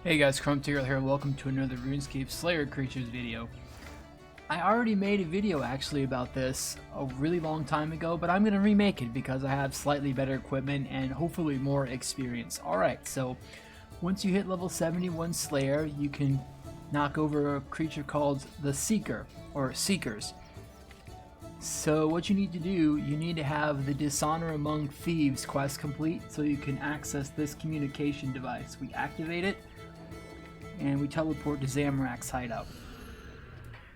Hey guys, Crumptail here, welcome to another RuneScape Slayer Creatures video. I already made a video actually about this a really long time ago, but I'm going to remake it because I have slightly better equipment and hopefully more experience. Alright, so once you hit level 71 Slayer, you can knock over a creature called the Seeker, or Seekers. So what you need to do, you need to have the Dishonour Among Thieves quest complete so you can access this communication device. We activate it, and we teleport to Zamorak's hideout.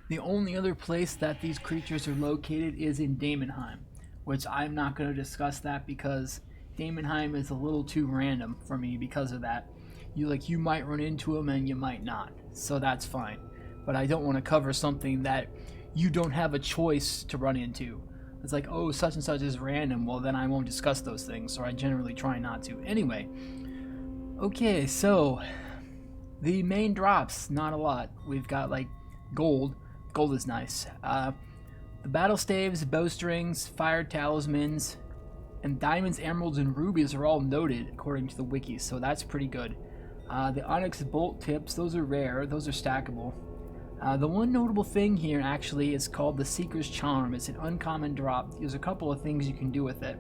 The only other place that these creatures are located is in Daemonheim, which I'm not going to discuss that because Daemonheim is a little too random for me because of that. You might run into them and you might not, so that's fine. But I don't want to cover something that you don't have a choice to run into. It's like, oh, such and such is random, well then I won't discuss those things, or I generally try not to. Anyway, okay, so the main drops, not a lot. We've got like gold. Gold is nice. The battle staves, bowstrings, fire talismans, and diamonds, emeralds, and rubies are all noted according to the wiki, so that's pretty good. The onyx bolt tips, those are rare. Those are stackable. The one notable thing here actually is called the Seeker's Charm. It's an uncommon drop. There's a couple of things you can do with it.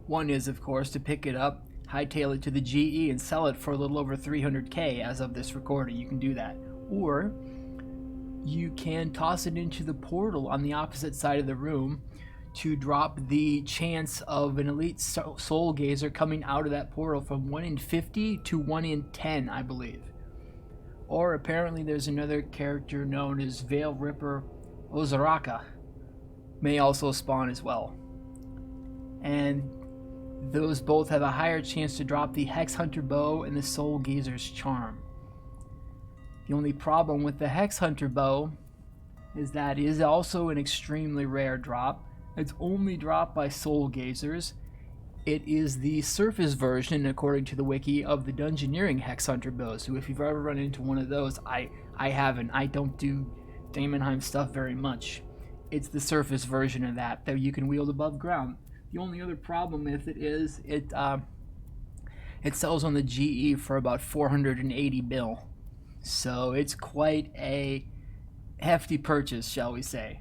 One is, of course, to pick it up, hightail it to the GE and sell it for a little over 300k as of this recording. You can do that. Or you can toss it into the portal on the opposite side of the room to drop the chance of an elite soulgazer coming out of that portal from 1 in 50 to 1 in 10, I believe. Or apparently there's another character known as Veil Ripper Ozaraka may also spawn as well. And those both have a higher chance to drop the hexhunter bow and the Soulgazer's charm. The only problem with the hexhunter bow is that it is also an extremely rare drop. It's only dropped by Soulgazers. It is the surface version, according to the wiki, of the dungeoneering hexhunter bow. So if you've ever run into one of those, I haven't. I don't do Daemonheim stuff very much. It's the surface version of that you can wield above ground. The only other problem with it is it sells on the GE for about 480 bill. So it's quite a hefty purchase, shall we say.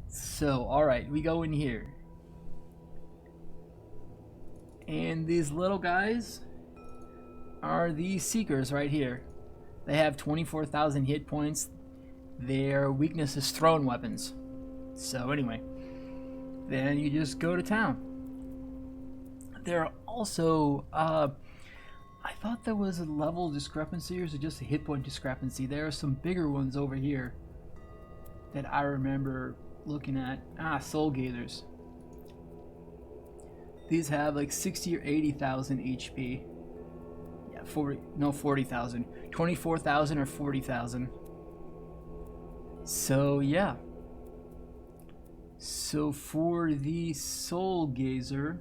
So, alright, we go in here. And these little guys are the Seekers right here. They have 24,000 hit points. Their weakness is thrown weapons. So anyway, then you just go to town. There are also, I thought there was a level discrepancy, or is it just a hit point discrepancy? There are some bigger ones over here that I remember looking at. Soulgazers. These have like 60 or 80,000 HP. Yeah, 40,000. 24,000 or 40,000. So yeah. So for the Soulgazer,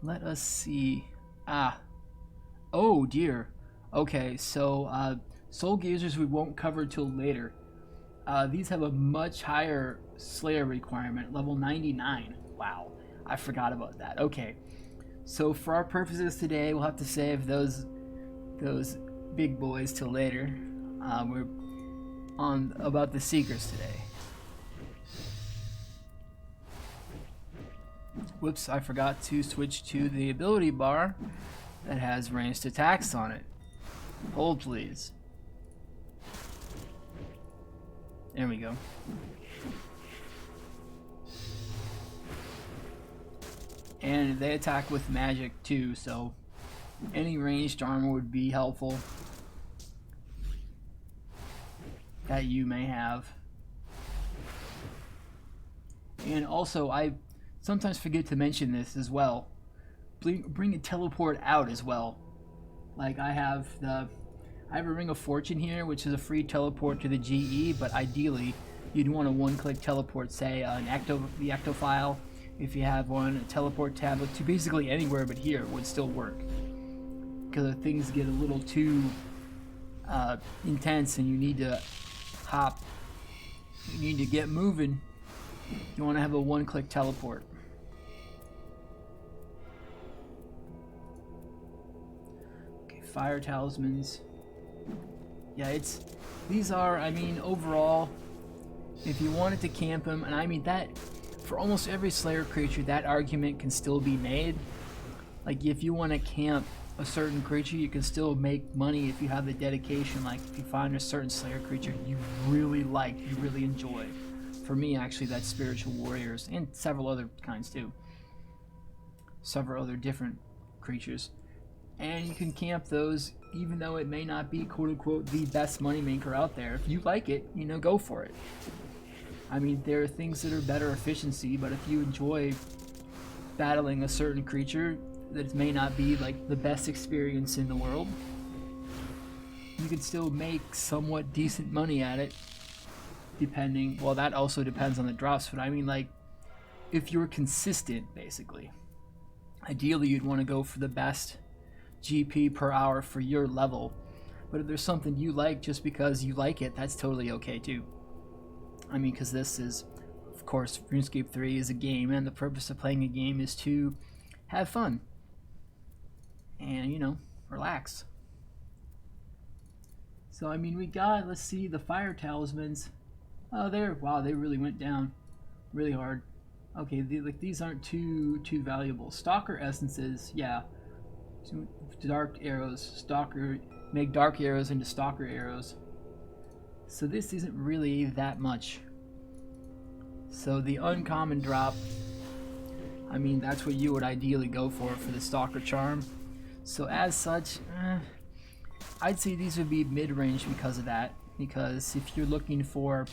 let us see. Oh dear. Okay, so Soulgazers we won't cover till later. These have a much higher Slayer requirement, level 99. Wow, I forgot about that. Okay, so for our purposes today, we'll have to save those big boys till later. We're on about the Seekers today. Whoops, I forgot to switch to the ability bar that has ranged attacks on it. Hold please. There we go. And they attack with magic too, so any ranged armor would be helpful that you may have. And also, I sometimes forget to mention this as well. Bring a teleport out as well. Like I have a Ring of Fortune here, which is a free teleport to the GE, but ideally you'd want a one-click teleport, say the Ectofile. If you have one, a teleport tablet to basically anywhere but here would still work. Because if things get a little too intense and you need to hop, you need to get moving, You want to have a one-click teleport. Okay, fire talismans. Yeah, these are, I mean, overall, if you wanted to camp them, and I mean that, for almost every Slayer creature, that argument can still be made. Like, if you want to camp a certain creature, you can still make money if you have the dedication. Like, if you find a certain Slayer creature you really like, you really enjoy. For me, actually, that's Spiritual Warriors, and several other kinds too. Several other different creatures. And you can camp those, even though it may not be, quote-unquote, the best moneymaker out there. If you like it, you know, go for it. I mean, there are things that are better efficiency, but if you enjoy battling a certain creature that may not be, like, the best experience in the world, you can still make somewhat decent money at it. Depending, well, that also depends on the drops, but I mean, like, if you're consistent, basically. Ideally, you'd want to go for the best GP per hour for your level, but if there's something you like just because you like it, that's totally okay too. I mean, because this is, of course, RuneScape 3 is a game, and the purpose of playing a game is to have fun and, you know, relax. So, I mean, we got, let's see, the fire talismans. Oh, wow, they really went down really hard. Okay, these aren't too valuable. Stalker essences, yeah. Dark arrows, make dark arrows into stalker arrows. So this isn't really that much. So the uncommon drop, I mean, that's what you would ideally go for the stalker charm. So as such, I'd say these would be mid-range because of that. Because if you're looking for,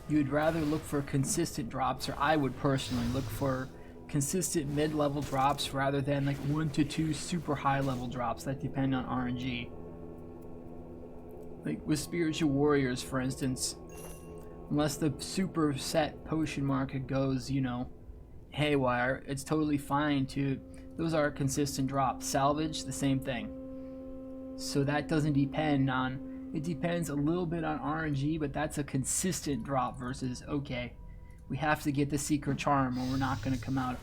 you'd rather look for consistent drops, or I would personally look for consistent mid-level drops rather than like 1 to 2 super high-level drops that depend on RNG. Like with Spiritual Warriors, for instance, unless the super set potion market goes, you know, haywire, it's totally fine to, those are consistent drops. Salvage, the same thing. So that doesn't depend on, it depends a little bit on RNG, but that's a consistent drop versus, okay, we have to get the secret charm or we're not going to come out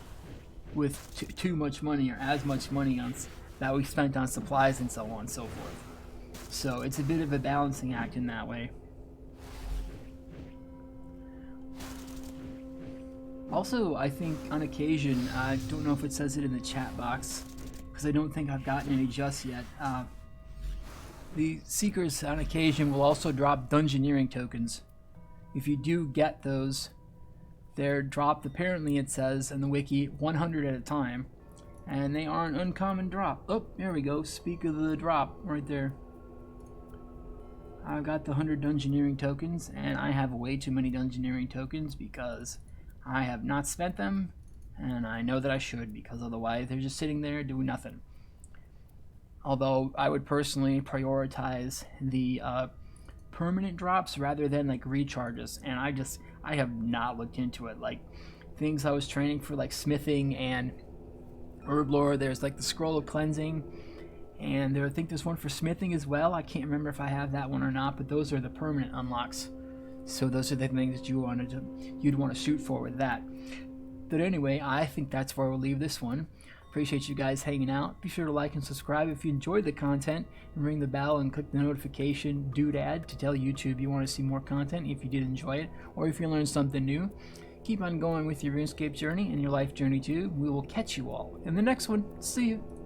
with too much money or as much money on that we spent on supplies and so on and so forth. So it's a bit of a balancing act in that way. Also, I think on occasion, I don't know if it says it in the chat box, because I don't think I've gotten any just yet. The Seekers on occasion will also drop Dungeoneering tokens. If you do get those, they're dropped, apparently it says in the wiki, 100 at a time. And they are an uncommon drop. Oh, there we go. Speak of the drop right there. I've got the 100 Dungeoneering tokens, and I have way too many Dungeoneering tokens because I have not spent them, and I know that I should, because otherwise they're just sitting there doing nothing. Although I would personally prioritize the permanent drops rather than like recharges, and I have not looked into it. Like things I was training for, like smithing and herb lore, there's like the scroll of cleansing, and I think there's one for smithing as well. I can't remember if I have that one or not, but those are the permanent unlocks. So those are the things that you'd want to shoot for with that. But anyway, I think that's where we'll leave this one. Appreciate you guys hanging out. Be sure to like and subscribe if you enjoyed the content, and ring the bell and click the notification doodad to tell YouTube you want to see more content if you did enjoy it, or if you learned something new. Keep on going with your RuneScape journey and your life journey too. We will catch you all in the next one. See you.